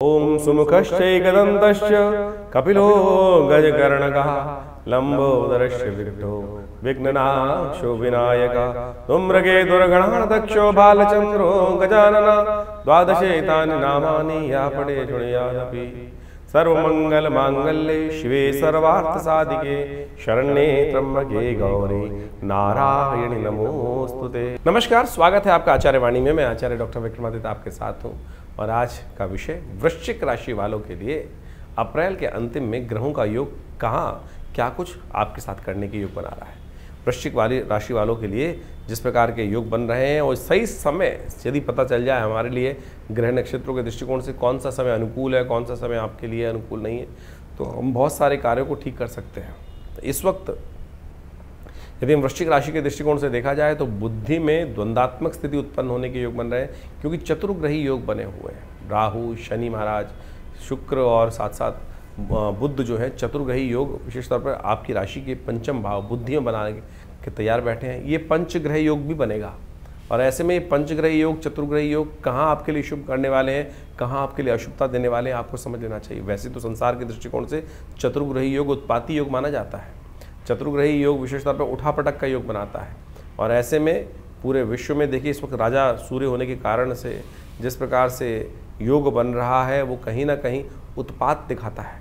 ओम सुमुखश्चैकदन्तश्च कपिलो गजकर्णकः लम्बोदरस्य Victo विघ्ननाशो विनायकः धूम्रकेतुर्गणाध्यक्षो बालचन्द्रो Gajanan द्वादशेतानि नामानि या पठे शृणुयादपि सर्वमंगलमांगल्ये शिवे सर्वार्थसाधिके शरण्ये त्र्यंबके गौरी नारायणी नमोस्तुते। नमस्कार, स्वागत है आपका आचार्य वाणी में। मैं आचार्य डॉक्टर विक्रमादित्य आपके साथ हूँ और आज का विषय वृश्चिक राशि वालों के लिए अप्रैल के अंतिम में ग्रहों का योग कहाँ क्या कुछ आपके साथ करने के योग बना रहा है। वृश्चिक वाली राशि वालों के लिए जिस प्रकार के योग बन रहे हैं और सही समय यदि पता चल जाए हमारे लिए ग्रह नक्षत्रों के दृष्टिकोण से कौन सा समय अनुकूल है, कौन सा समय आपके लिए अनुकूल नहीं है, तो हम बहुत सारे कार्यों को ठीक कर सकते हैं। इस वक्त यदि हम वृश्चिक राशि के दृष्टिकोण से देखा जाए तो बुद्धि में द्वंद्वात्मक स्थिति उत्पन्न होने के योग बन रहे हैं, क्योंकि चतुर्ग्रही योग बने हुए हैं। राहु, शनि महाराज, शुक्र और साथ साथ बुध जो है चतुर्ग्रही योग विशेष तौर पर आपकी राशि के पंचम भाव बुद्धि में बनाने के तैयार बैठे हैं। ये पंचग्रह योग भी बनेगा और ऐसे में पंचग्रह योग, चतुर्ग्रही योग कहाँ आपके लिए शुभ करने वाले हैं, कहाँ आपके लिए अशुभता देने वाले हैं, आपको समझ लेना चाहिए। वैसे तो संसार के दृष्टिकोण से चतुर्ग्रही योग उत्पाती योग माना जाता है। चतुर्ग्रही योग विशेष तौर पर उठापटक का योग बनाता है और ऐसे में पूरे विश्व में देखिए इस वक्त राजा सूर्य होने के कारण से जिस प्रकार से योग बन रहा है वो कहीं ना कहीं उत्पात दिखाता है।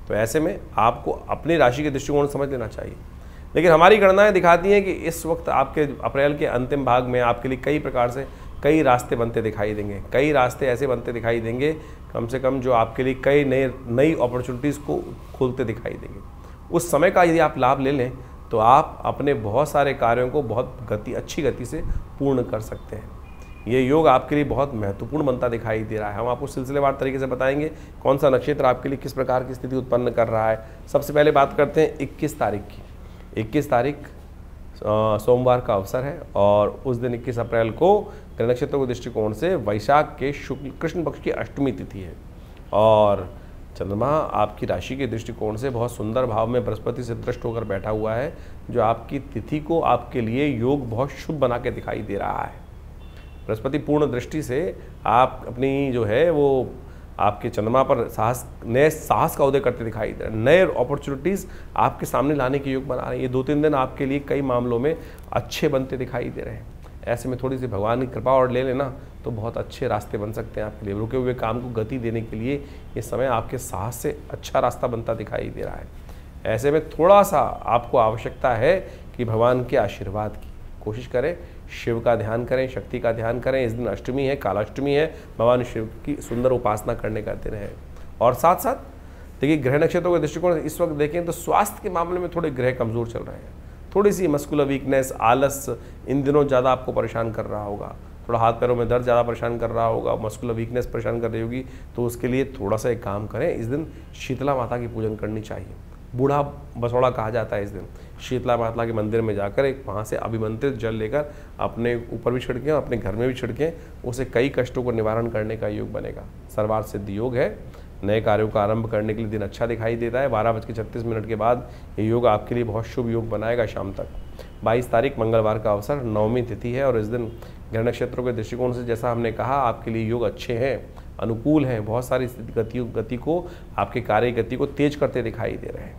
तो ऐसे में आपको अपनी राशि के दृष्टिकोण समझ लेना चाहिए। लेकिन हमारी गणनाएं दिखाती हैं कि इस वक्त आपके अप्रैल के अंतिम भाग में आपके लिए कई प्रकार से कई रास्ते बनते दिखाई देंगे। कई रास्ते ऐसे बनते दिखाई देंगे कम से कम जो आपके लिए कई नई अपॉर्चुनिटीज़ को खोलते दिखाई देंगे। उस समय का यदि आप लाभ ले लें तो आप अपने बहुत सारे कार्यों को बहुत अच्छी गति से पूर्ण कर सकते हैं। ये योग आपके लिए बहुत महत्वपूर्ण बनता दिखाई दे रहा है। हम आपको सिलसिलेवार तरीके से बताएंगे कौन सा नक्षत्र आपके लिए किस प्रकार की स्थिति उत्पन्न कर रहा है। सबसे पहले बात करते हैं 21 तारीख की। 21 तारीख सोमवार का अवसर है और उस दिन 21 अप्रैल को ग्रह नक्षत्रों के दृष्टिकोण से वैशाख के शुक्ल कृष्ण पक्ष की अष्टमी तिथि है और चंद्रमा आपकी राशि के दृष्टिकोण से बहुत सुंदर भाव में बृहस्पति से दृष्ट होकर बैठा हुआ है, जो आपकी तिथि को आपके लिए योग बहुत शुभ बना के दिखाई दे रहा है। बृहस्पति पूर्ण दृष्टि से आप अपनी जो है वो आपके चंद्रमा पर नए साहस का उदय करते दिखाई दे रहे हैं। नए अपॉर्चुनिटीज़ आपके सामने लाने के योग बना रहे हैं। ये 2-3 दिन आपके लिए कई मामलों में अच्छे बनते दिखाई दे रहे हैं। ऐसे में थोड़ी सी भगवान की कृपा और ले लेना तो बहुत अच्छे रास्ते बन सकते हैं आपके लिए। रुके हुए काम को गति देने के लिए ये समय आपके साहस से अच्छा रास्ता बनता दिखाई दे रहा है। ऐसे में थोड़ा सा आपको आवश्यकता है कि भगवान के आशीर्वाद की कोशिश करें, शिव का ध्यान करें, शक्ति का ध्यान करें। इस दिन अष्टमी है, कालाष्टमी है, भगवान शिव की सुंदर उपासना करने का दिन है। और साथ साथ देखिए ग्रह नक्षत्रों के दृष्टिकोण से इस वक्त देखें तो स्वास्थ्य के मामले में थोड़े ग्रह कमज़ोर चल रहे हैं। थोड़ी सी मस्कुलर वीकनेस, आलस इन दिनों ज़्यादा आपको परेशान कर रहा होगा। थोड़ा हाथ पैरों में दर्द ज़्यादा परेशान कर रहा होगा, मस्कुलर वीकनेस परेशान कर रही होगी। तो उसके लिए थोड़ा सा एक काम करें, इस दिन शीतला माता की पूजन करनी चाहिए। बूढ़ा बसौड़ा कहा जाता है इस दिन। शीतला माता के मंदिर में जाकर एक वहाँ से अभिमंत्रित जल लेकर अपने ऊपर भी छिड़कें, अपने घर में भी छिड़कें, उससे कई कष्टों को निवारण करने का योग बनेगा। सर्वार्थ सिद्धि योग है। नए कार्यों का आरंभ करने के लिए दिन अच्छा दिखाई देता है। 12:36 के बाद ये योग आपके लिए बहुत शुभ योग बनाएगा शाम तक। 22 तारीख मंगलवार का अवसर, नवमी तिथि है और इस दिन ग्रह नक्षत्रों के दृष्टिकोण से जैसा हमने कहा आपके लिए योग अच्छे हैं, अनुकूल हैं। बहुत सारी गति को आपके कार्य गति को तेज करते दिखाई दे रहे हैं।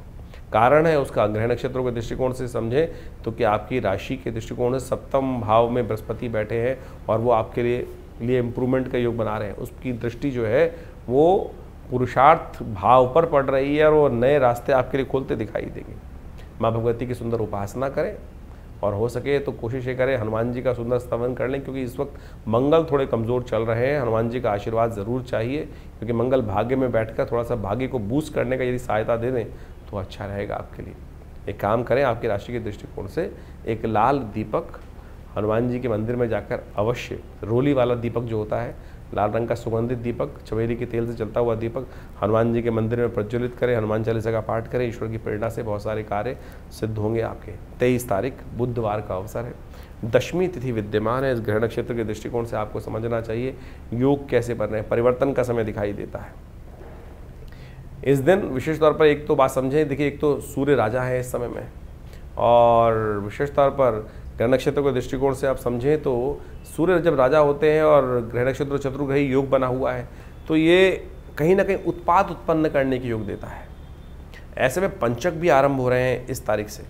कारण है उसका ग्रह नक्षत्रों के दृष्टिकोण से समझे तो कि आपकी राशि के दृष्टिकोण से सप्तम भाव में बृहस्पति बैठे हैं और वो आपके लिए इम्प्रूवमेंट का योग बना रहे हैं। उसकी दृष्टि जो है वो पुरुषार्थ भाव पर पड़ रही है और वो नए रास्ते आपके लिए खोलते दिखाई देंगे। माँ भगवती की सुंदर उपासना करें और हो सके तो कोशिश ये करें हनुमान जी का सुंदर स्तवन कर लें, क्योंकि इस वक्त मंगल थोड़े कमज़ोर चल रहे हैं। हनुमान जी का आशीर्वाद ज़रूर चाहिए, क्योंकि मंगल भाग्य में बैठकर थोड़ा सा भाग्य को बूस्ट करने का यदि सहायता दे दें तो अच्छा रहेगा आपके लिए। एक काम करें, आपकी राशि के दृष्टिकोण से एक लाल दीपक हनुमान जी के मंदिर में जाकर अवश्य, रोली वाला दीपक जो होता है, लाल रंग का सुगंधित दीपक, चमेली के तेल से जलता हुआ दीपक हनुमान जी के मंदिर में प्रज्वलित करें। हनुमान चालीसा का पाठ करें। ईश्वर की प्रेरणा से बहुत सारे कार्य सिद्ध होंगे आपके। 23 तारीख बुधवार का अवसर है। दशमी तिथि विद्यमान है। इस ग्रह नक्षत्र के दृष्टिकोण से आपको समझना चाहिए योग कैसे बन रहे हैं। परिवर्तन का समय दिखाई देता है इस दिन। विशेष तौर पर एक तो बात समझें, देखिए एक तो सूर्य राजा है इस समय में और विशेष तौर पर ग्रह नक्षत्रों के दृष्टिकोण से आप समझें तो सूर्य जब राजा होते हैं और ग्रह नक्षत्र चतुर्ग्रही योग बना हुआ है तो ये कहीं ना कहीं उत्पाद उत्पन्न करने के योग देता है। ऐसे में पंचक भी आरंभ हो रहे हैं इस तारीख से।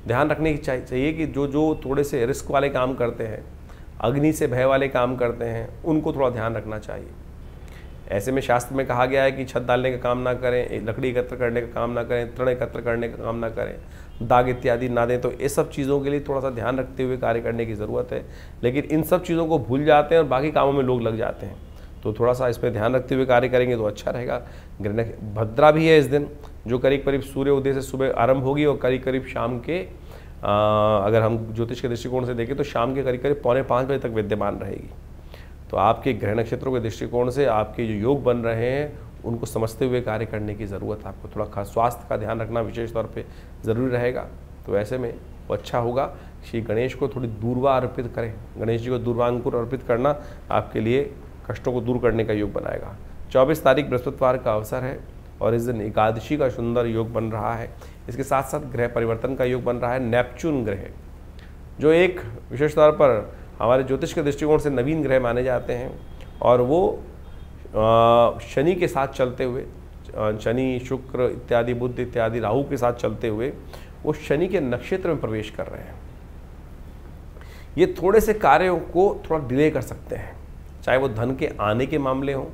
ध्यान रखने की चाहिए कि जो जो थोड़े से रिस्क वाले काम करते हैं, अग्नि से भय वाले काम करते हैं, उनको थोड़ा ध्यान रखना चाहिए। ऐसे में शास्त्र में कहा गया है कि छत डालने का काम ना करें, लकड़ी एकत्र करने का काम ना करें, तृण एकत्र करने का काम ना करें, दाग इत्यादि ना दें। तो ये सब चीज़ों के लिए थोड़ा सा ध्यान रखते हुए कार्य करने की ज़रूरत है। लेकिन इन सब चीज़ों को भूल जाते हैं और बाकी कामों में लोग लग जाते हैं। तो थोड़ा सा इसमें ध्यान रखते हुए कार्य करेंगे तो अच्छा रहेगा। भद्रा भी है इस दिन, जो करीब करीब सूर्य उदय से सुबह आरंभ होगी और करीब करीब शाम के अगर हम ज्योतिष के दृष्टिकोण से देखें तो शाम के करीब करीब 4:45 बजे तक विद्यमान रहेगी। तो आपके ग्रह नक्षत्रों के दृष्टिकोण से आपके जो योग बन रहे हैं उनको समझते हुए कार्य करने की ज़रूरत है। आपको थोड़ा खास स्वास्थ्य का ध्यान रखना विशेष तौर पे ज़रूरी रहेगा। तो ऐसे में वो अच्छा होगा श्री गणेश को थोड़ी दूर्वा अर्पित करें। गणेश जी को दूर्वांकुर अर्पित करना आपके लिए कष्टों को दूर करने का योग बनाएगा। 24 तारीख बृहस्पतिवार का अवसर है और इस दिन एकादशी का सुंदर योग बन रहा है। इसके साथ साथ ग्रह परिवर्तन का योग बन रहा है। नेपच्यून ग्रह, जो एक विशेष तौर पर हमारे ज्योतिष के दृष्टिकोण से नवीन ग्रह माने जाते हैं, और वो शनि के साथ चलते हुए, शनि शुक्र इत्यादि बुध इत्यादि राहु के साथ चलते हुए वो शनि के नक्षत्र में प्रवेश कर रहे हैं। ये थोड़े से कार्यों को थोड़ा डिले कर सकते हैं, चाहे वो धन के आने के मामले हों,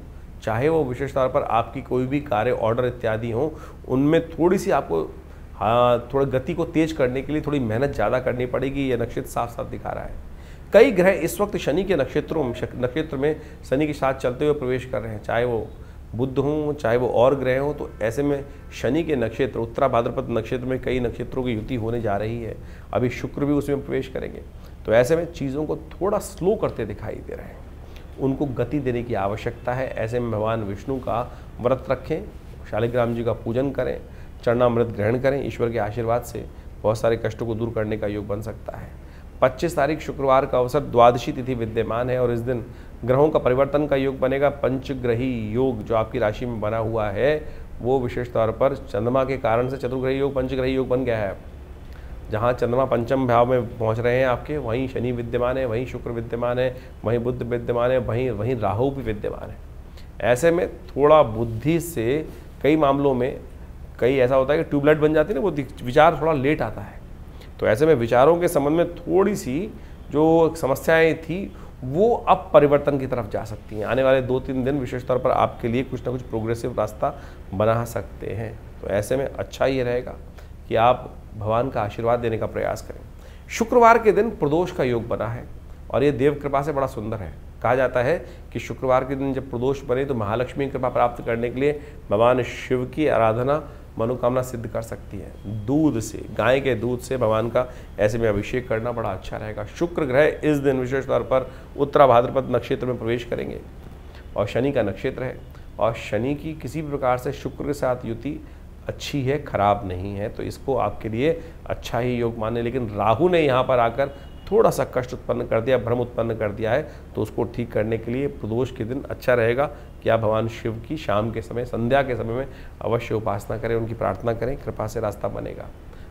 चाहे वो विशेष तौर पर आपकी कोई भी कार्य ऑर्डर इत्यादि हों, उनमें थोड़ी सी आपको थोड़ा गति को तेज करने के लिए थोड़ी मेहनत ज़्यादा करनी पड़ेगी। ये नक्षत्र साफ साफ दिखा रहा है। कई ग्रह इस वक्त शनि के नक्षत्र में शनि के साथ चलते हुए प्रवेश कर रहे हैं, चाहे वो बुध हों, चाहे वो और ग्रह हों। तो ऐसे में शनि के नक्षत्र उत्तरा भाद्रपद नक्षत्र में कई नक्षत्रों की युति होने जा रही है। अभी शुक्र भी उसमें प्रवेश करेंगे। तो ऐसे में चीज़ों को थोड़ा स्लो करते दिखाई दे रहे हैं, उनको गति देने की आवश्यकता है। ऐसे में भगवान विष्णु का व्रत रखें, शालिग्राम जी का पूजन करें, चरणामृत ग्रहण करें। ईश्वर के आशीर्वाद से बहुत सारे कष्टों को दूर करने का योग बन सकता है। 25 तारीख शुक्रवार का अवसर, द्वादशी तिथि विद्यमान है और इस दिन ग्रहों का परिवर्तन का योग बनेगा। पंचग्रही योग जो आपकी राशि में बना हुआ है वो विशेष तौर पर चंद्रमा के कारण से चतुर्ग्रही योग पंचग्रही योग बन गया है। जहाँ चंद्रमा पंचम भाव में पहुँच रहे हैं आपके, वहीं शनि विद्यमान है, वहीं शुक्र विद्यमान है, वहीं बुध विद्यमान है, वहीं राहु भी विद्यमान है। ऐसे में थोड़ा बुद्धि से कई मामलों में कई ऐसा होता है कि ट्यूबलाइट बन जाती है ना, वो विचार थोड़ा लेट आता है। तो ऐसे में विचारों के संबंध में थोड़ी सी जो समस्याएं थी वो अब परिवर्तन की तरफ जा सकती हैं। आने वाले 2-3 दिन विशेष तौर पर आपके लिए कुछ ना कुछ प्रोग्रेसिव रास्ता बना सकते हैं। तो ऐसे में अच्छा ये रहेगा कि आप भगवान का आशीर्वाद देने का प्रयास करें। शुक्रवार के दिन प्रदोष का योग बना है और ये देव कृपा से बड़ा सुंदर है। कहा जाता है कि शुक्रवार के दिन जब प्रदोष बने तो महालक्ष्मी की कृपा प्राप्त करने के लिए भगवान शिव की आराधना मनोकामना सिद्ध कर सकती है। दूध से, गाय के दूध से भगवान का ऐसे में अभिषेक करना बड़ा अच्छा रहेगा। शुक्र ग्रह इस दिन विशेष तौर पर उत्तरा भाद्रपद नक्षत्र में प्रवेश करेंगे और शनि का नक्षत्र है और शनि की किसी भी प्रकार से शुक्र के साथ युति अच्छी है, खराब नहीं है। तो इसको आपके लिए अच्छा ही योग माने। लेकिन राहु ने यहाँ पर आकर थोड़ा सा कष्ट उत्पन्न कर दिया, भ्रम उत्पन्न कर दिया है। तो उसको ठीक करने के लिए प्रदोष के दिन अच्छा रहेगा कि आप भगवान शिव की शाम के समय, संध्या के समय में अवश्य उपासना करें, उनकी प्रार्थना करें, कृपा से रास्ता बनेगा।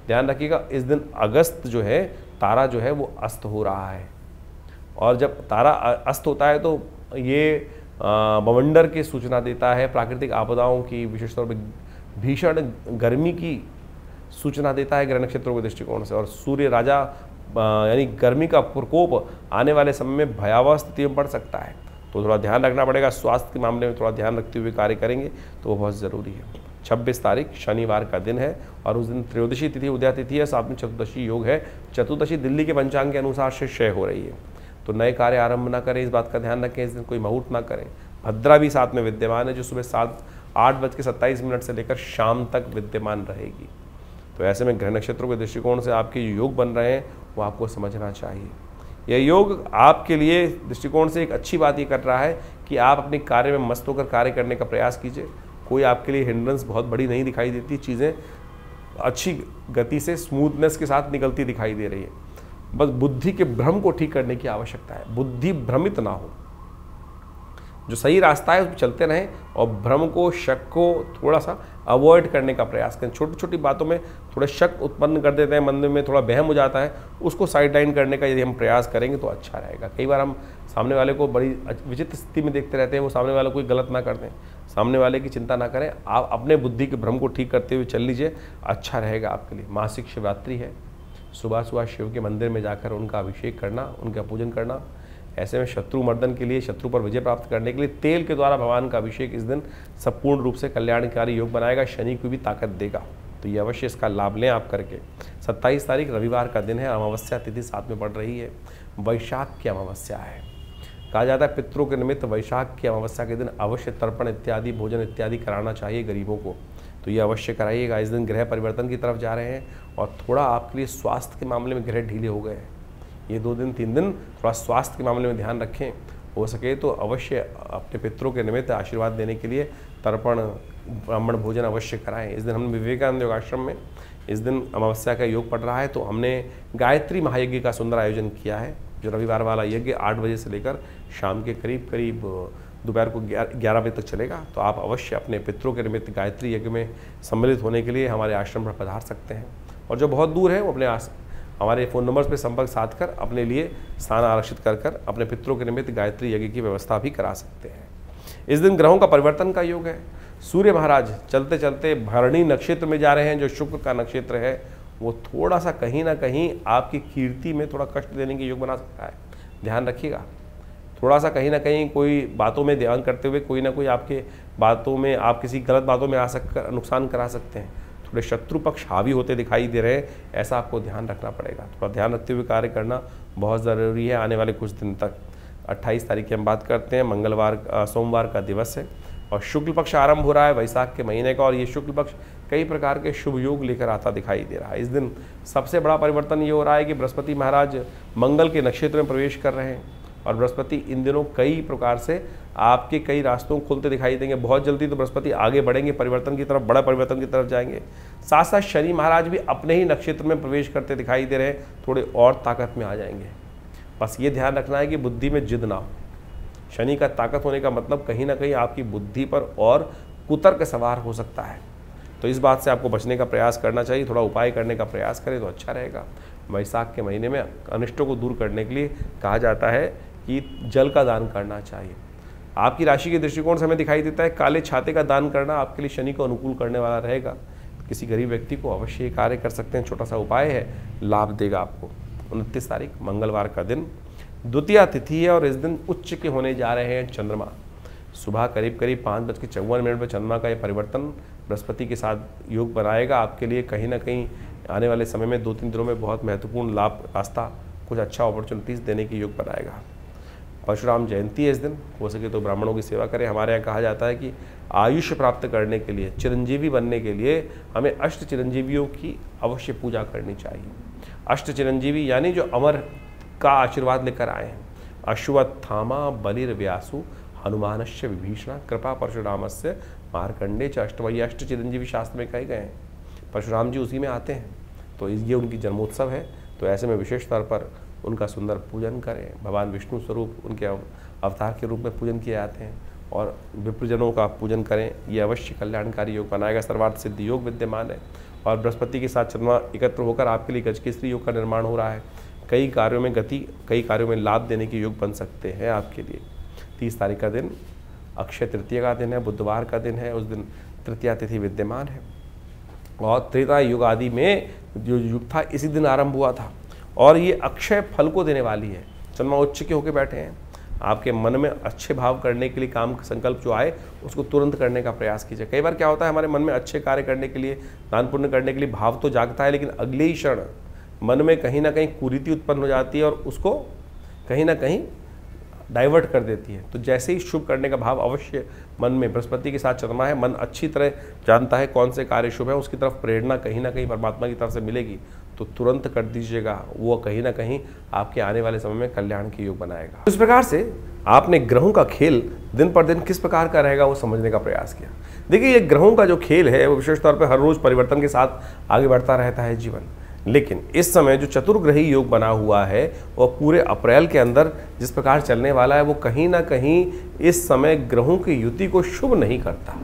ध्यान रखिएगा, इस दिन अगस्त जो है, तारा जो है वो अस्त हो रहा है और जब तारा अस्त होता है तो ये बवंडर की सूचना देता है, प्राकृतिक आपदाओं की, विशेष तौर पर भीषण गर्मी की सूचना देता है ग्रह नक्षत्रों के दृष्टिकोण से। और सूर्य राजा यानी गर्मी का प्रकोप आने वाले समय में भयावह स्थिति में पड़ सकता है। तो थोड़ा ध्यान रखना पड़ेगा। स्वास्थ्य के मामले में थोड़ा ध्यान रखते हुए कार्य करेंगे तो वो बहुत ज़रूरी है। 26 तारीख शनिवार का दिन है और उस दिन त्रयोदशी तिथि उदया तिथि है, साथ में चतुर्दशी योग है। चतुर्दशी दिल्ली के पंचांग के अनुसार से क्षय हो रही है। तो नए कार्य आरंभ ना करें, इस बात का ध्यान रखें। इस दिन कोई मुहूर्त ना करें। भद्रा भी साथ में विद्यमान है जो सुबह 8:27 से लेकर शाम तक विद्यमान रहेगी। तो ऐसे में ग्रह नक्षत्रों के दृष्टिकोण से आपके जो योग बन रहे हैं वो आपको समझना चाहिए। यह योग आपके लिए दृष्टिकोण से एक अच्छी बात ये कर रहा है कि आप अपने कार्य में मस्त होकर कार्य करने का प्रयास कीजिए। कोई आपके लिए हिंड्रेंस बहुत बड़ी नहीं दिखाई देती, चीज़ें अच्छी गति से स्मूथनेस के साथ निकलती दिखाई दे रही है। बस बुद्धि के भ्रम को ठीक करने की आवश्यकता है। बुद्धि भ्रमित ना हो, जो सही रास्ता है उस पर चलते रहें और भ्रम को, शक को थोड़ा सा अवॉइड करने का प्रयास करें। छोटी छोटी बातों में थोड़ा शक उत्पन्न कर देते हैं, मन में थोड़ा वहम हो जाता है, उसको साइड लाइन करने का यदि हम प्रयास करेंगे तो अच्छा रहेगा। कई बार हम सामने वाले को बड़ी विचित्र स्थिति में देखते रहते हैं, वो सामने वाले कोई गलत ना कर दें, सामने वाले की चिंता ना करें, आप अपने बुद्धि के भ्रम को ठीक करते हुए चल लीजिए, अच्छा रहेगा आपके लिए। मासिक शिवरात्रि है, सुबह सुबह शिव के मंदिर में जाकर उनका अभिषेक करना, उनका पूजन करना। ऐसे में शत्रु मर्दन के लिए, शत्रु पर विजय प्राप्त करने के लिए तेल के द्वारा भगवान का अभिषेक इस दिन संपूर्ण रूप से कल्याणकारी योग बनाएगा, शनि को भी ताकत देगा। तो ये अवश्य इसका लाभ लें आप करके। 27 तारीख रविवार का दिन है, अमावस्या तिथि साथ में पड़ रही है, वैशाख की अमावस्या है। कहा जाता है पितरों के निमित्त वैशाख की अमावस्या के दिन अवश्य तर्पण इत्यादि, भोजन इत्यादि कराना चाहिए गरीबों को, तो ये अवश्य कराइएगा। इस दिन ग्रह परिवर्तन की तरफ जा रहे हैं और थोड़ा आपके लिए स्वास्थ्य के मामले में ग्रह ढीले हो गए हैं। ये 2 दिन 3 दिन थोड़ा स्वास्थ्य के मामले में ध्यान रखें। हो सके तो अवश्य अपने पितरों के निमित्त आशीर्वाद देने के लिए तर्पण, ब्राह्मण भोजन अवश्य कराएं। इस दिन हमने विवेकानंद योगाश्रम में, इस दिन अमावस्या का योग पड़ रहा है, तो हमने गायत्री महायज्ञ का सुंदर आयोजन किया है, जो रविवार वाला यज्ञ 8 बजे से लेकर शाम के करीब दोपहर को 11 बजे तक चलेगा। तो आप अवश्य अपने पितरों के निमित्त गायत्री यज्ञ में सम्मिलित होने के लिए हमारे आश्रम पर पधार सकते हैं। और जो बहुत दूर है वो अपने हमारे फ़ोन नंबर्स पर संपर्क साध कर अपने लिए स्थान आरक्षित कर अपने पितरों के निमित्त गायत्री यज्ञ की व्यवस्था भी करा सकते हैं। इस दिन ग्रहों का परिवर्तन का योग है। सूर्य महाराज चलते चलते भरणी नक्षत्र में जा रहे हैं, जो शुक्र का नक्षत्र है, वो थोड़ा सा कहीं ना कहीं आपकी कीर्ति में थोड़ा कष्ट देने की योग बना सकता है, ध्यान रखिएगा। थोड़ा सा कहीं ना कहीं कोई बातों में ध्यान करते हुए कोई ना कोई आपके बातों में, आप किसी गलत बातों में आ सककर नुकसान करा सकते हैं। थोड़े शत्रु पक्ष हावी होते दिखाई दे रहे हैं, ऐसा आपको ध्यान रखना पड़ेगा। थोड़ा ध्यान रखते हुए कार्य करना बहुत ज़रूरी है आने वाले कुछ दिन तक। 28 तारीख की हम बात करते हैं, सोमवार का दिवस है और शुक्ल पक्ष आरंभ हो रहा है वैशाख के महीने का, और ये शुक्ल पक्ष कई प्रकार के शुभ योग लेकर आता दिखाई दे रहा है। इस दिन सबसे बड़ा परिवर्तन ये हो रहा है कि बृहस्पति महाराज मंगल के नक्षत्र में प्रवेश कर रहे हैं, और बृहस्पति इन दिनों कई प्रकार से आपके कई रास्तों खुलते दिखाई देंगे। बहुत जल्दी तो बृहस्पति आगे बढ़ेंगे परिवर्तन की तरफ, बड़ा परिवर्तन की तरफ जाएंगे। साथ साथ शनि महाराज भी अपने ही नक्षत्र में प्रवेश करते दिखाई दे रहे हैं, थोड़े और ताकत में आ जाएंगे। बस ये ध्यान रखना है कि बुद्धि में जिद ना हो। शनि का ताकत होने का मतलब कहीं ना कहीं आपकी बुद्धि पर और कुतर्क सवार हो सकता है, तो इस बात से आपको बचने का प्रयास करना चाहिए। थोड़ा उपाय करने का प्रयास करें तो अच्छा रहेगा। वैशाख के महीने में अनिष्टों को दूर करने के लिए कहा जाता है कि जल का दान करना चाहिए। आपकी राशि के दृष्टिकोण से हमें दिखाई देता है काले छाते का दान करना आपके लिए शनि को अनुकूल करने वाला रहेगा। किसी गरीब व्यक्ति को अवश्य ये कार्य कर सकते हैं, छोटा सा उपाय है, लाभ देगा आपको। 29 तारीख मंगलवार का दिन, द्वितीया तिथि है और इस दिन उच्च के होने जा रहे हैं चंद्रमा। सुबह करीब 5:54 पर चंद्रमा का ये परिवर्तन बृहस्पति के साथ योग बनाएगा आपके लिए। कहीं ना कहीं आने वाले समय में 2-3 दिनों में बहुत महत्वपूर्ण लाभ, रास्ता, कुछ अच्छा अपॉर्चुनिटीज़ देने की योग बनाएगा। परशुराम जयंती है इस दिन, हो सके तो ब्राह्मणों की सेवा करें। हमारे यहाँ कहा जाता है कि आयुष्य प्राप्त करने के लिए, चिरंजीवी बनने के लिए हमें अष्ट चिरंजीवियों की अवश्य पूजा करनी चाहिए। अष्ट चिरंजीवी यानी जो अमर का आशीर्वाद लेकर आए हैं। अश्वत्थामा बलिर्व्यासु हनुमानश्च विभीषण कृपा परशुरामस्य मार्कंडे च अष्टम, ये अष्ट चिरंजीवी शास्त्र में कहे गए हैं। परशुराम जी उसी में आते हैं, तो ये उनकी जन्मोत्सव है। तो ऐसे में विशेष तौर पर उनका सुंदर पूजन करें। भगवान विष्णु स्वरूप उनके अवतार के रूप में पूजन किए जाते हैं, और विप्रजनों का पूजन करें। ये अवश्य कल्याणकारी योग बनाएगा। सर्वार्थ सिद्धि योग विद्यमान है, और बृहस्पति के साथ चंद्रमा एकत्र होकर आपके लिए गजकेसरी योग का निर्माण हो रहा है। कई कार्यों में गति, कई कार्यों में लाभ देने के योग बन सकते हैं आपके लिए। 30 तारीख का दिन अक्षय तृतीया का दिन है, बुधवार का दिन है। उस दिन तृतीया तिथि विद्यमान है, और त्रेता युग आदि में जो युग था इसी दिन आरंभ हुआ था, और ये अक्षय फल को देने वाली है। चंद्रमा उच्च के होकर बैठे हैं। आपके मन में अच्छे भाव करने के लिए काम संकल्प जो आए उसको तुरंत करने का प्रयास कीजिए। कई बार क्या होता है, हमारे मन में अच्छे कार्य करने के लिए, दान पुण्य करने के लिए भाव तो जागता है, लेकिन अगले ही क्षण मन में कहीं ना कहीं कुरीति उत्पन्न हो जाती है और उसको कहीं ना कहीं डाइवर्ट कर देती है। तो जैसे ही शुभ करने का भाव अवश्य मन में, बृहस्पति के साथ चंद्रमा है, मन अच्छी तरह जानता है कौन से कार्य शुभ है, उसकी तरफ प्रेरणा कहीं ना कहीं परमात्मा की तरफ से मिलेगी, तो तुरंत कर दीजिएगा। वो कहीं ना कहीं आपके आने वाले समय में कल्याण के योग बनाएगा। इस प्रकार से आपने ग्रहों का खेल दिन पर दिन किस प्रकार का रहेगा वो समझने का प्रयास किया। देखिए, ये ग्रहों का जो खेल है वो विशेष तौर पर हर रोज परिवर्तन के साथ आगे बढ़ता रहता है जीवन। लेकिन इस समय जो चतुर्ग्रही योग बना हुआ है वो पूरे अप्रैल के अंदर जिस प्रकार चलने वाला है, वो कहीं ना कहीं इस समय ग्रहों की युति को शुभ नहीं करता।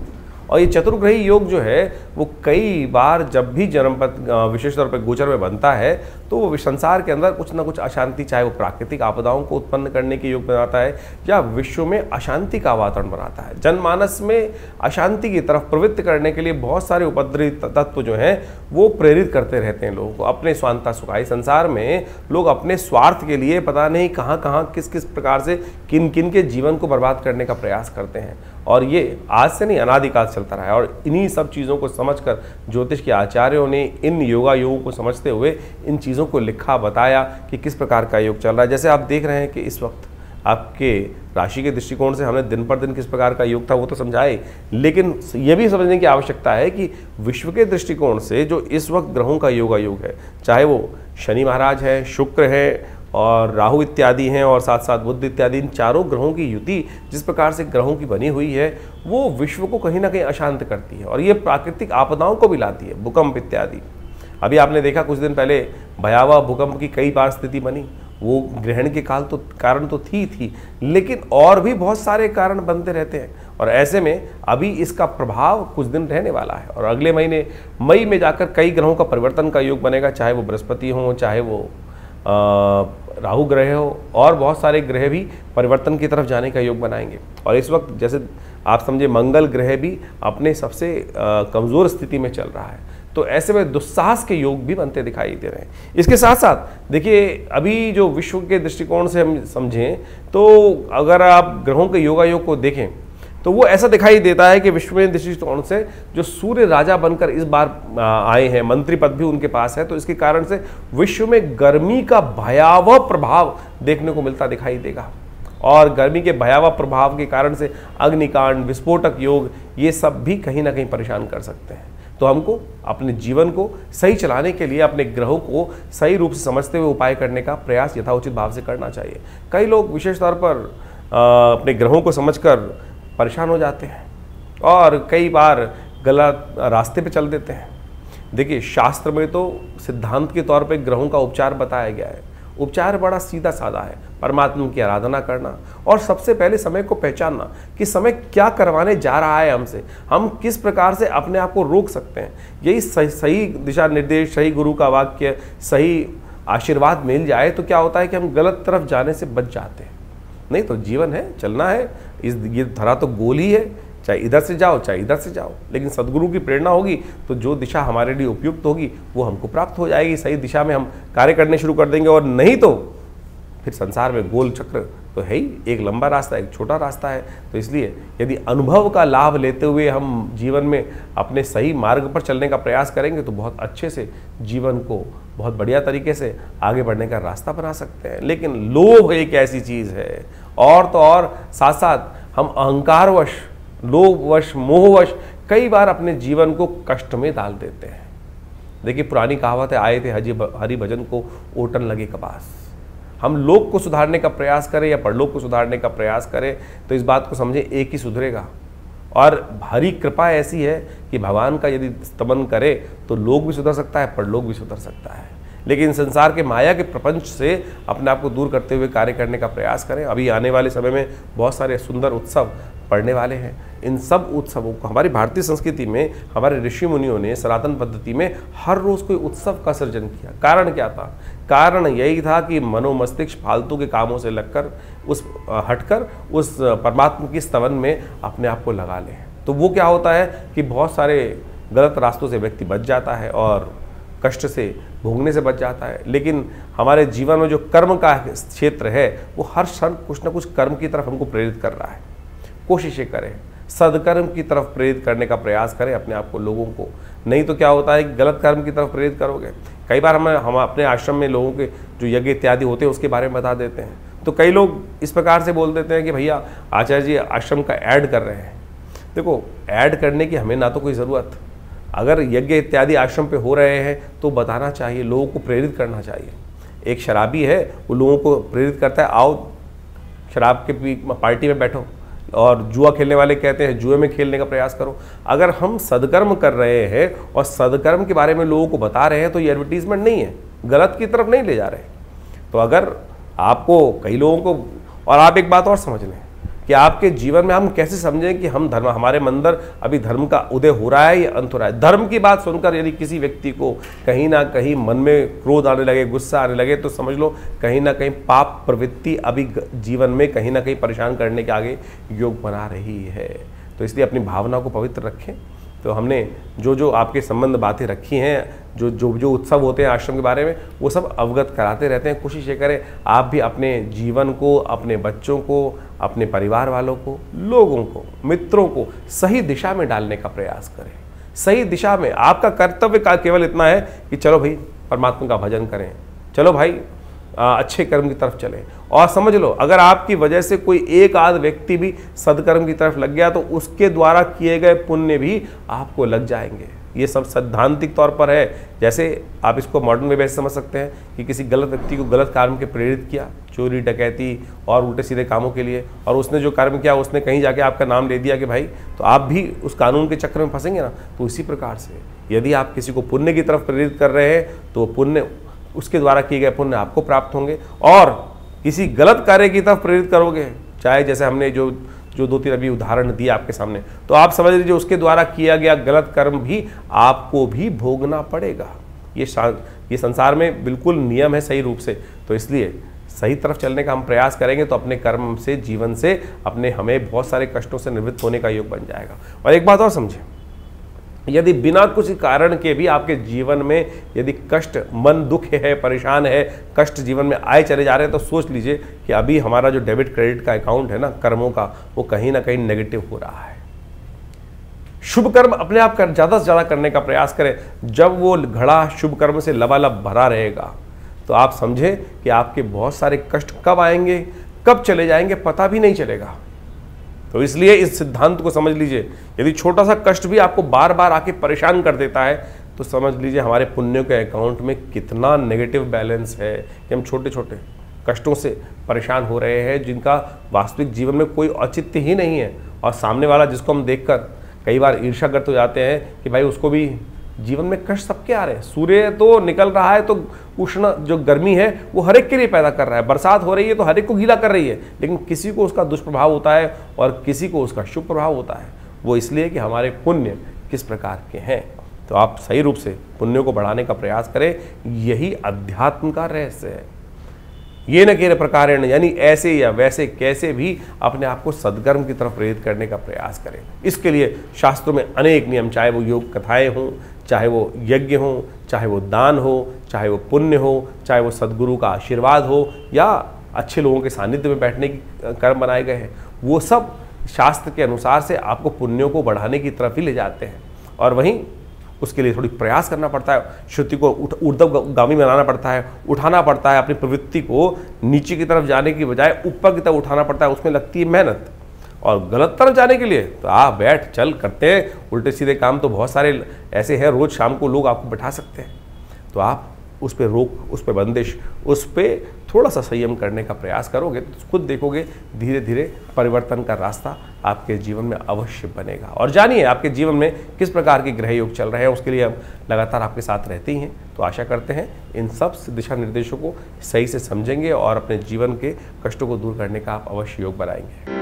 और ये चतुर्ग्रही योग जो है वो कई बार जब भी जन्मपथ विशेष तौर पर गोचर में बनता है तो वो संसार के अंदर कुछ ना कुछ अशांति, चाहे वो प्राकृतिक आपदाओं को उत्पन्न करने के योग बनाता है या विश्व में अशांति का वातावरण बनाता है। जनमानस में अशांति की तरफ प्रवृत्त करने के लिए बहुत सारे उपद्रवी तत्व जो हैं वो प्रेरित करते रहते हैं लोगों को अपने स्वांता सुखाई। संसार में लोग अपने स्वार्थ के लिए पता नहीं कहाँ कहाँ किस किस प्रकार से किन किन के जीवन को बर्बाद करने का प्रयास करते हैं, और ये आज से नहीं अनादिकाल चलता रहा है। और इन्हीं सब चीज़ों को समझकर ज्योतिष के आचार्यों ने इन योगों को समझते हुए इन चीज़ों को लिखा, बताया कि किस प्रकार का योग चल रहा है। जैसे आप देख रहे हैं कि इस वक्त आपके राशि के दृष्टिकोण से हमने दिन पर दिन किस प्रकार का योग था वो तो समझाए, लेकिन ये भी समझने की आवश्यकता है कि विश्व के दृष्टिकोण से जो इस वक्त ग्रहों का योग है, चाहे वो शनि महाराज है, शुक्र है और राहु इत्यादि हैं और साथ साथ बुध इत्यादि, इन चारों ग्रहों की युति जिस प्रकार से ग्रहों की बनी हुई है वो विश्व को कहीं ना कहीं अशांत करती है और ये प्राकृतिक आपदाओं को भी लाती है, भूकंप इत्यादि। अभी आपने देखा कुछ दिन पहले भयावह भूकंप की कई बार स्थिति बनी, वो ग्रहण के कारण तो थी, लेकिन और भी बहुत सारे कारण बनते रहते हैं और ऐसे में अभी इसका प्रभाव कुछ दिन रहने वाला है और अगले महीने मई में जाकर कई ग्रहों का परिवर्तन का योग बनेगा, चाहे वो बृहस्पति हो, चाहे वो राहु ग्रह हो, और बहुत सारे ग्रह भी परिवर्तन की तरफ जाने का योग बनाएंगे। और इस वक्त जैसे आप समझे मंगल ग्रह भी अपने सबसे कमज़ोर स्थिति में चल रहा है, तो ऐसे में दुस्साहस के योग भी बनते दिखाई दे रहे हैं। इसके साथ साथ देखिए अभी जो विश्व के दृष्टिकोण से हम समझें तो अगर आप ग्रहों के योग को देखें तो वो ऐसा दिखाई देता है कि विश्व में दृष्टिकोण से जो सूर्य राजा बनकर इस बार आए हैं, मंत्री पद भी उनके पास है, तो इसके कारण से विश्व में गर्मी का भयावह प्रभाव देखने को मिलता दिखाई देगा और गर्मी के भयावह प्रभाव के कारण से अग्निकांड, विस्फोटक योग, ये सब भी कहीं ना कहीं परेशान कर सकते हैं। तो हमको अपने जीवन को सही चलाने के लिए अपने ग्रहों को सही रूप से समझते हुए उपाय करने का प्रयास यथाउचित भाव से करना चाहिए। कई लोग विशेष तौर पर अपने ग्रहों को समझकर परेशान हो जाते हैं और कई बार गलत रास्ते पे चल देते हैं। देखिए शास्त्र में तो सिद्धांत के तौर पे ग्रहों का उपचार बताया गया है। उपचार बड़ा सीधा साधा है, परमात्मा की आराधना करना और सबसे पहले समय को पहचानना कि समय क्या करवाने जा रहा है हमसे, हम किस प्रकार से अपने आप को रोक सकते हैं। यही सही दिशा निर्देश, सही गुरु का वाक्य, सही आशीर्वाद मिल जाए तो क्या होता है कि हम गलत तरफ जाने से बच जाते हैं। नहीं तो जीवन है, चलना है, ये धरा तो गोल ही है, चाहे इधर से जाओ चाहे इधर से जाओ, लेकिन सदगुरु की प्रेरणा होगी तो जो दिशा हमारे लिए उपयुक्त होगी वो हमको प्राप्त हो जाएगी। सही दिशा में हम कार्य करने शुरू कर देंगे और नहीं तो फिर संसार में गोल चक्र तो है ही, एक लंबा रास्ता एक छोटा रास्ता है। तो इसलिए यदि अनुभव का लाभ लेते हुए हम जीवन में अपने सही मार्ग पर चलने का प्रयास करेंगे तो बहुत अच्छे से जीवन को बहुत बढ़िया तरीके से आगे बढ़ने का रास्ता बना सकते हैं। लेकिन लोभ एक ऐसी चीज़ है और तो और साथ साथ हम अहंकारवश, लोभवश, मोहवश कई बार अपने जीवन को कष्ट में डाल देते हैं। देखिए पुरानी कहावत है, आए थे हरि भजन को ओटन लगे कपास। हम लोक को सुधारने का प्रयास करें या परलोक को सुधारने का प्रयास करें तो इस बात को समझें एक ही सुधरेगा। और हरी कृपा ऐसी है कि भगवान का यदि स्तमन करे तो लोक भी सुधर सकता है, परलोक भी सुधर सकता है। लेकिन संसार के माया के प्रपंच से अपने आप को दूर करते हुए कार्य करने का प्रयास करें। अभी आने वाले समय में बहुत सारे सुंदर उत्सव पड़ने वाले हैं। इन सब उत्सवों को हमारी भारतीय संस्कृति में हमारे ऋषि मुनियों ने सनातन पद्धति में हर रोज़ कोई उत्सव का सृजन किया। कारण क्या था? कारण यही था कि मनोमस्तिष्क फालतू के कामों से लगकर हटकर उस परमात्मा की स्तवन में अपने आप को लगा लें। तो वो क्या होता है कि बहुत सारे गलत रास्तों से व्यक्ति बच जाता है और कष्ट से भोगने से बच जाता है। लेकिन हमारे जीवन में जो कर्म का क्षेत्र है वो हर क्षण कुछ ना कुछ कर्म की तरफ हमको प्रेरित कर रहा है। कोशिशें करें, सदकर्म की तरफ प्रेरित करने का प्रयास करें अपने आप को, लोगों को। नहीं तो क्या होता है कि गलत कर्म की तरफ प्रेरित करोगे। कई बार हम अपने आश्रम में लोगों के जो यज्ञ इत्यादि होते हैं उसके बारे में बता देते हैं, तो कई लोग इस प्रकार से बोल देते हैं कि भैया आचार्य जी आश्रम का ऐड कर रहे हैं। देखो ऐड करने की हमें ना तो कोई ज़रूरत, अगर यज्ञ इत्यादि आश्रम पे हो रहे हैं तो बताना चाहिए, लोगों को प्रेरित करना चाहिए। एक शराबी है वो लोगों को प्रेरित करता है, आओ शराब के पार्टी में बैठो, और जुआ खेलने वाले कहते हैं जुए में खेलने का प्रयास करो। अगर हम सदकर्म कर रहे हैं और सदकर्म के बारे में लोगों को बता रहे हैं तो ये एडवर्टीजमेंट नहीं है, गलत की तरफ नहीं ले जा रहे। तो अगर आपको कई लोगों को, और आप एक बात और समझ लें कि आपके जीवन में हम कैसे समझें कि हम धर्म, हमारे अंदर अभी धर्म का उदय हो रहा है या अंत हो रहा है। धर्म की बात सुनकर यदि किसी व्यक्ति को कहीं ना कहीं मन में क्रोध आने लगे, गुस्सा आने लगे, तो समझ लो कहीं ना कहीं पाप प्रवृत्ति अभी जीवन में कहीं ना कहीं परेशान करने के आगे योग बना रही है। तो इसलिए अपनी भावना को पवित्र रखें। तो हमने जो जो आपके संबंध बातें रखी हैं, जो उत्सव होते हैं आश्रम के बारे में, वो सब अवगत कराते रहते हैं। कोशिश ये करें आप भी अपने जीवन को, अपने बच्चों को, अपने परिवार वालों को, लोगों को, मित्रों को सही दिशा में डालने का प्रयास करें। सही दिशा में आपका कर्तव्य का केवल इतना है कि चलो भाई परमात्मा का भजन करें, चलो भाई अच्छे कर्म की तरफ चलें। और समझ लो अगर आपकी वजह से कोई एक आध व्यक्ति भी सदकर्म की तरफ लग गया तो उसके द्वारा किए गए पुण्य भी आपको लग जाएंगे। ये सब सैद्धांतिक तौर पर है। जैसे आप इसको मॉडर्न वे में समझ सकते हैं कि किसी गलत व्यक्ति को गलत कर्म के प्रेरित किया, चोरी डकैती और उल्टे सीधे कामों के लिए, और उसने जो कर्म किया उसने कहीं जाके आपका नाम ले दिया कि भाई, तो आप भी उस कानून के चक्कर में फंसेंगे ना। तो इसी प्रकार से यदि आप किसी को पुण्य की तरफ प्रेरित कर रहे हैं तो पुण्य, उसके द्वारा किए गए पुण्य आपको प्राप्त होंगे। और किसी गलत कार्य की तरफ प्रेरित करोगे, चाहे जैसे हमने जो 2-3 अभी उदाहरण दिए आपके सामने, तो आप समझ लीजिए उसके द्वारा किया गया गलत कर्म भी आपको भी भोगना पड़ेगा। ये संसार में बिल्कुल नियम है सही रूप से। तो इसलिए सही तरफ चलने का हम प्रयास करेंगे तो अपने कर्म से, जीवन से हमें बहुत सारे कष्टों से निवृत्त होने का योग बन जाएगा। और एक बात और समझें, यदि बिना कुछ कारण के भी आपके जीवन में यदि कष्ट, मन दुख है, परेशान है, कष्ट जीवन में आए चले जा रहे हैं, तो सोच लीजिए कि अभी हमारा जो डेबिट क्रेडिट का अकाउंट है ना कर्मों का, वो कहीं ना कहीं नेगेटिव हो रहा है। शुभ कर्म अपने आप कर ज़्यादा से ज़्यादा करने का प्रयास करें। जब वो घड़ा शुभ कर्म से लबालब भरा रहेगा तो आप समझें कि आपके बहुत सारे कष्ट कब आएंगे, कब चले जाएंगे, पता भी नहीं चलेगा। तो इसलिए इस सिद्धांत को समझ लीजिए, यदि छोटा सा कष्ट भी आपको बार बार आके परेशान कर देता है तो समझ लीजिए हमारे पुण्यों के अकाउंट में कितना नेगेटिव बैलेंस है कि हम छोटे छोटे कष्टों से परेशान हो रहे हैं जिनका वास्तविक जीवन में कोई औचित्य ही नहीं है। और सामने वाला जिसको हम देखकर कई बार ईर्ष्याग्रस्त हो जाते हैं कि भाई उसको भी जीवन में कष्ट सबके आ रहे हैं। सूर्य तो निकल रहा है तो उष्ण जो गर्मी है वो हर एक के लिए पैदा कर रहा है, बरसात हो रही है तो हर एक को गीला कर रही है, लेकिन किसी को उसका दुष्प्रभाव होता है और किसी को उसका शुभ प्रभाव होता है। वो इसलिए कि हमारे पुण्य किस प्रकार के हैं। तो आप सही रूप से पुण्यों को बढ़ाने का प्रयास करें, यही अध्यात्म का रहस्य है। ये न केवल प्रकार यानी ऐसे या वैसे कैसे भी अपने आप को सद्कर्म की तरफ प्रेरित करने का प्रयास करें। इसके लिए शास्त्रों में अनेक नियम, चाहे वो योग कथाएं हों, चाहे वो यज्ञ हो, चाहे वो दान हो, चाहे वो पुण्य हो, चाहे वो सद्गुरु का आशीर्वाद हो या अच्छे लोगों के सानिध्य में बैठने की कर्म बनाए गए हैं, वो सब शास्त्र के अनुसार से आपको पुण्यों को बढ़ाने की तरफ ही ले जाते हैं। और वहीं उसके लिए थोड़ी प्रयास करना पड़ता है, श्रुति को ऊर्ध्वगामी बनाना पड़ता है, उठाना पड़ता है, अपनी प्रवृत्ति को नीचे की तरफ जाने की बजाय ऊपर की तरफ उठाना पड़ता है। उसमें लगती है मेहनत। और गलत तरफ जाने के लिए तो आप बैठ चल करते हैं उल्टे सीधे काम, तो बहुत सारे ऐसे हैं, रोज शाम को लोग आपको बैठा सकते हैं। तो आप उस पर रोक, उस पर बंदिश, उस पर थोड़ा सा संयम करने का प्रयास करोगे तो खुद देखोगे धीरे धीरे परिवर्तन का रास्ता आपके जीवन में अवश्य बनेगा। और जानिए आपके जीवन में किस प्रकार के ग्रह योग चल रहे हैं, उसके लिए हम लगातार आपके साथ रहते ही हैं। तो आशा करते हैं इन सब दिशा निर्देशों को सही से समझेंगे और अपने जीवन के कष्टों को दूर करने का आप अवश्य योग बनाएंगे।